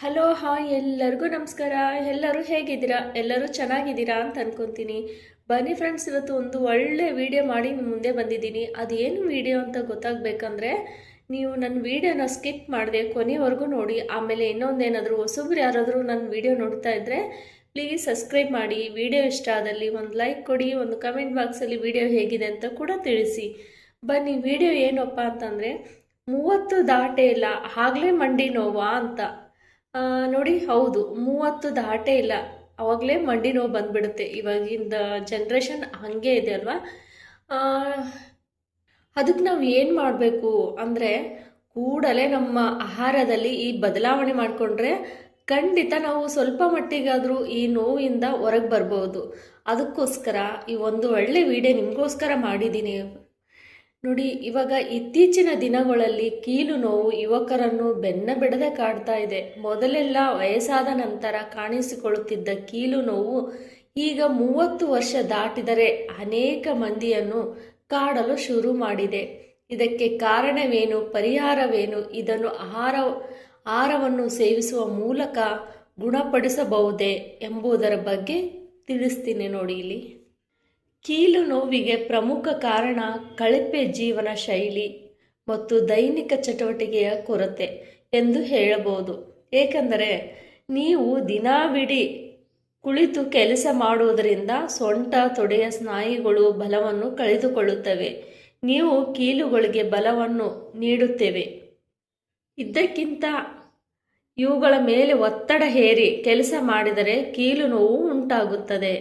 Hello hi ಎಲ್ಲರಿಗೂ ನಮಸ್ಕಾರ. ಎಲ್ಲರೂ ಹೇಗಿದ್ದೀರಾ? ಎಲ್ಲರೂ ಚೆನ್ನಾಗಿದ್ದೀರಾ ಅಂತ ಅನ್ಕೊತೀನಿ. ಬನ್ನಿ ಫ್ರೆಂಡ್ಸ್, ಇವತ್ತು ಒಂದು ಒಳ್ಳೆ ವಿಡಿಯೋ ಮಾಡಿ ನಿಮ್ಮ ಮುಂದೆ ಬಂದಿದ್ದೀನಿ. ಅದೇನು ವಿಡಿಯೋ ಅಂತ ಗೊತ್ತಾಗಬೇಕಂದ್ರೆ ನೀವು ನನ್ನ ವಿಡಿಯೋನ ಸ್ಕಿಪ್ ಮಾಡದೆ ಕೊನೆವರೆಗೂ ನೋಡಿ. ಆಮೇಲೆ ಇನ್ನೊಂದೇನಾದರೂ ಹೊಸಬ್ರು ಯಾರಾದರೂ ನನ್ನ ವಿಡಿಯೋ ನೋಡ್ತಾ ಇದ್ದರೆ ಪ್ಲೀಸ್ ಸಬ್ಸ್ಕ್ರೈಬ್ ಮಾಡಿ. ವಿಡಿಯೋ ಇಷ್ಟ ಆದಲ್ಲಿ ಒಂದು ಲೈಕ್ ಕೊಡಿ, ಒಂದು ಕಮೆಂಟ್ ಬಾಕ್ಸಲ್ಲಿ ವಿಡಿಯೋ ಹೇಗಿದೆ ಅಂತ ಕೂಡ ತಿಳಿಸಿ. ಬನ್ನಿ, ವಿಡಿಯೋ ಏನಪ್ಪ ಅಂತಂದರೆ 30 ದಾಟೇ ಇಲ್ಲ ಆಗಲೇ ಮಂಡಿ ನೋವಾ ಅಂತ. ನೋಡಿ, ಹೌದು, 30 ದಾಟೇ ಇಲ್ಲ ಆವಾಗಲೇ ಮಂಡಿ ನೋವು ಬಂದ್ಬಿಡುತ್ತೆ. ಇವಾಗಿಂದ ಜನ್ರೇಷನ್ ಹಾಗೆ ಇದೆ ಅಲ್ವಾ? ಅದಕ್ಕೆ ನಾವು ಏನು ಮಾಡಬೇಕು ಅಂದರೆ ಕೂಡಲೇ ನಮ್ಮ ಆಹಾರದಲ್ಲಿ ಈ ಬದಲಾವಣೆ ಮಾಡಿಕೊಂಡ್ರೆ ಖಂಡಿತ ನಾವು ಸ್ವಲ್ಪ ಮಟ್ಟಿಗಾದರೂ ಈ ನೋವಿಂದ ಹೊರಗೆ ಬರ್ಬೋದು. ಅದಕ್ಕೋಸ್ಕರ ಈ ಒಂದು ಒಳ್ಳೆ ವಿಡಿಯೋ ನಿಮಗೋಸ್ಕರ ಮಾಡಿದ್ದೀನಿ. ನೋಡಿ, ಇವಾಗ ಇತ್ತೀಚಿನ ದಿನಗಳಲ್ಲಿ ಕೀಲು ನೋವು ಯುವಕರನ್ನು ಬೆನ್ನ ಬಿಡದೆ ಕಾಡ್ತಾ ಇದೆ. ಮೊದಲೆಲ್ಲ ವಯಸ್ಸಾದ ನಂತರ ಕಾಣಿಸಿಕೊಳ್ಳುತ್ತಿದ್ದ ಕೀಲು ನೋವು ಈಗ 30 ವರ್ಷ ದಾಟಿದರೆ ಅನೇಕ ಮಂದಿಯನ್ನು ಕಾಡಲು ಶುರು ಮಾಡಿದೆ. ಇದಕ್ಕೆ ಕಾರಣವೇನು, ಪರಿಹಾರವೇನು, ಇದನ್ನು ಆಹಾರವನ್ನು ಸೇವಿಸುವ ಮೂಲಕ ಗುಣಪಡಿಸಬಹುದೇ ಎಂಬುದರ ಬಗ್ಗೆ ತಿಳಿಸ್ತೀನಿ ನೋಡಿ ಇಲ್ಲಿ. ಕೀಲು ನೋವಿಗೆ ಪ್ರಮುಖ ಕಾರಣ ಕಳಪೆ ಜೀವನ ಶೈಲಿ ಮತ್ತು ದೈನಿಕ ಚಟುವಟಿಕೆಯ ಕೊರತೆ ಎಂದು ಹೇಳಬಹುದು. ಏಕೆಂದರೆ ನೀವು ದಿನವಿಡೀ ಕುಳಿತು ಕೆಲಸ ಮಾಡುವುದರಿಂದ ಸೊಂಟ ತೊಡೆಯ ಸ್ನಾಯುಗಳು ಬಲವನ್ನು ಕಳೆದುಕೊಳ್ಳುತ್ತವೆ. ನೀವು ಕೀಲುಗಳಿಗೆ ಬಲವನ್ನು ನೀಡುತ್ತೇವೆ. ಇದಕ್ಕಿಂತ ಇವುಗಳ ಮೇಲೆ ಒತ್ತಡ ಹೇರಿ ಕೆಲಸ ಮಾಡಿದರೆ ಕೀಲು ನೋವು ಉಂಟಾಗುತ್ತದೆ.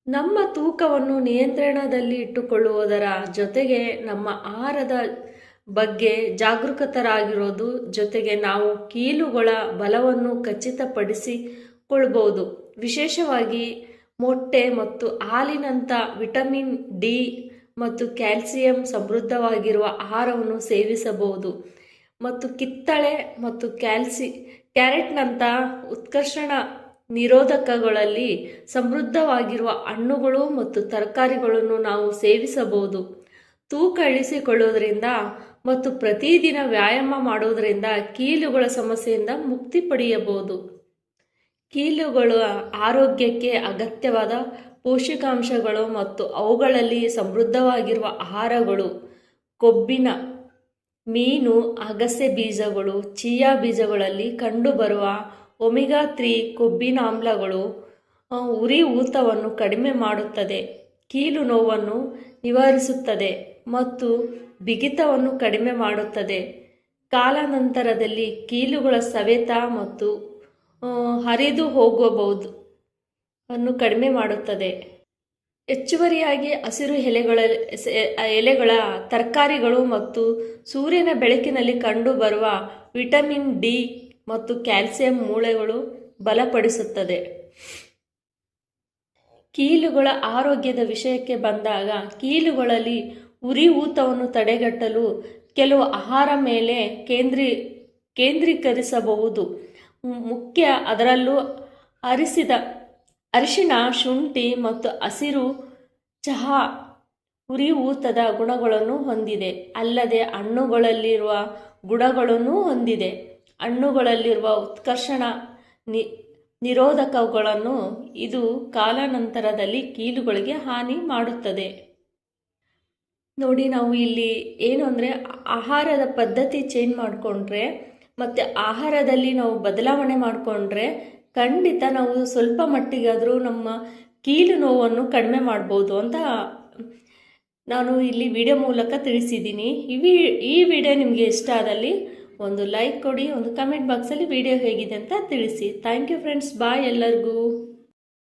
ನಮ್ಮ ತೂಕವನ್ನು ನಿಯಂತ್ರಣದಲ್ಲಿ ಇಟ್ಟುಕೊಳ್ಳುವುದರ ಜೊತೆಗೆ ನಮ್ಮ ಆಹಾರದ ಬಗ್ಗೆ ಜಾಗರೂಕತರಾಗಿರೋದು ಜೊತೆಗೆ ನಾವು ಕೀಲುಗಳ ಬಲವನ್ನು ಖಚಿತಪಡಿಸಿಕೊಳ್ಳಬಹುದು. ವಿಶೇಷವಾಗಿ ಮೊಟ್ಟೆ ಮತ್ತು ಹಾಲಿನಂಥ ವಿಟಮಿನ್ ಡಿ ಮತ್ತು ಕ್ಯಾಲ್ಸಿಯಂ ಸಮೃದ್ಧವಾಗಿರುವ ಆಹಾರವನ್ನು ಸೇವಿಸಬಹುದು. ಮತ್ತು ಕಿತ್ತಳೆ ಮತ್ತು ಕ್ಯಾರೆಟ್ನಂಥ ಉತ್ಕರ್ಷಣ ನಿರೋಧಕಗಳಲ್ಲಿ ಸಮೃದ್ಧವಾಗಿರುವ ಹಣ್ಣುಗಳು ಮತ್ತು ತರಕಾರಿಗಳನ್ನು ನಾವು ಸೇವಿಸಬಹುದು. ತೂಕ ಇಳಿಸಿಕೊಳ್ಳುವುದರಿಂದ ಮತ್ತು ಪ್ರತಿದಿನ ವ್ಯಾಯಾಮ ಮಾಡುವುದರಿಂದ ಕೀಲುಗಳ ಸಮಸ್ಯೆಯಿಂದ ಮುಕ್ತಿ ಪಡೆಯಬಹುದು. ಕೀಲುಗಳ ಆರೋಗ್ಯಕ್ಕೆ ಅಗತ್ಯವಾದ ಪೋಷಕಾಂಶಗಳು ಮತ್ತು ಅವುಗಳಲ್ಲಿ ಸಮೃದ್ಧವಾಗಿರುವ ಆಹಾರಗಳು ಕೊಬ್ಬಿನ ಮೀನು, ಅಗಸೆ ಬೀಜಗಳು, ಚಿಯಾ ಬೀಜಗಳಲ್ಲಿ ಕಂಡುಬರುವ ಒಮೆಗಾ 3 ಕೊಬ್ಬಿನಾಮ್ಲಗಳು ಉರಿ ಊತವನ್ನು ಕಡಿಮೆ ಮಾಡುತ್ತದೆ, ಕೀಲು ನೋವನ್ನು ನಿವಾರಿಸುತ್ತದೆ ಮತ್ತು ಬಿಗಿತವನ್ನು ಕಡಿಮೆ ಮಾಡುತ್ತದೆ. ಕಾಲಾನಂತರದಲ್ಲಿ ಕೀಲುಗಳ ಸವೆತ ಮತ್ತು ಹರಿದು ಹೋಗಬಹುದು ಅನ್ನು ಕಡಿಮೆ ಮಾಡುತ್ತದೆ. ಹೆಚ್ಚುವರಿಯಾಗಿ ಹಸಿರು ಎಲೆಗಳ ತರಕಾರಿಗಳು ಮತ್ತು ಸೂರ್ಯನ ಬೆಳಕಿನಲ್ಲಿ ಕಂಡುಬರುವ ವಿಟಮಿನ್ ಡಿ ಮತ್ತು ಕ್ಯಾಲ್ಸಿಯಂ ಮೂಳೆಗಳು ಬಲಪಡಿಸುತ್ತದೆ. ಕೀಲುಗಳ ಆರೋಗ್ಯದ ವಿಷಯಕ್ಕೆ ಬಂದಾಗ ಕೀಲುಗಳಲ್ಲಿ ಉರಿ ಊತವನ್ನು ತಡೆಗಟ್ಟಲು ಕೆಲವು ಆಹಾರ ಮೇಲೆ ಕೇಂದ್ರೀಕರಿಸಬಹುದು. ಮುಖ್ಯ ಅದರಲ್ಲೂ ಅರಿಶಿಣ, ಶುಂಠಿ ಮತ್ತು ಹಸಿರು ಚಹಾ ಉರಿ ಊತದ ಗುಣಗಳನ್ನು ಹೊಂದಿದೆ. ಅಲ್ಲದೆ ಹಣ್ಣುಗಳಲ್ಲಿರುವ ಗುಣಗಳನ್ನು ಹೊಂದಿದೆ. ಹಣ್ಣುಗಳಲ್ಲಿರುವ ಉತ್ಕರ್ಷಣ ನಿರೋಧಕಗಳನ್ನು ಇದು ಕಾಲಾನಂತರದಲ್ಲಿ ಕೀಲುಗಳಿಗೆ ಹಾನಿ ಮಾಡುತ್ತದೆ. ನೋಡಿ, ನಾವು ಇಲ್ಲಿ ಏನು ಅಂದರೆ ಆಹಾರದ ಪದ್ಧತಿ ಚೇಂಜ್ ಮಾಡಿಕೊಂಡ್ರೆ ಮತ್ತು ಆಹಾರದಲ್ಲಿ ನಾವು ಬದಲಾವಣೆ ಮಾಡಿಕೊಂಡ್ರೆ ಖಂಡಿತ ನಾವು ಸ್ವಲ್ಪ ಮಟ್ಟಿಗಾದರೂ ನಮ್ಮ ಕೀಲು ನೋವನ್ನು ಕಡಿಮೆ ಮಾಡ್ಬೋದು ಅಂತ ನಾನು ಇಲ್ಲಿ ವಿಡಿಯೋ ಮೂಲಕ ತಿಳಿಸಿದ್ದೀನಿ. ಈ ವಿಡಿಯೋ ನಿಮಗೆ ಇಷ್ಟ ಆದಲ್ಲಿ ಒಂದು ಲೈಕ್ ಕೊಡಿ, ಒಂದು ಕಮೆಂಟ್ ಬಾಕ್ಸಲ್ಲಿ ವಿಡಿಯೋ ಹೇಗಿದೆ ಅಂತ ತಿಳಿಸಿ. ಥ್ಯಾಂಕ್ ಯು ಫ್ರೆಂಡ್ಸ್, ಬಾಯ್ ಎಲ್ಲರಿಗೂ.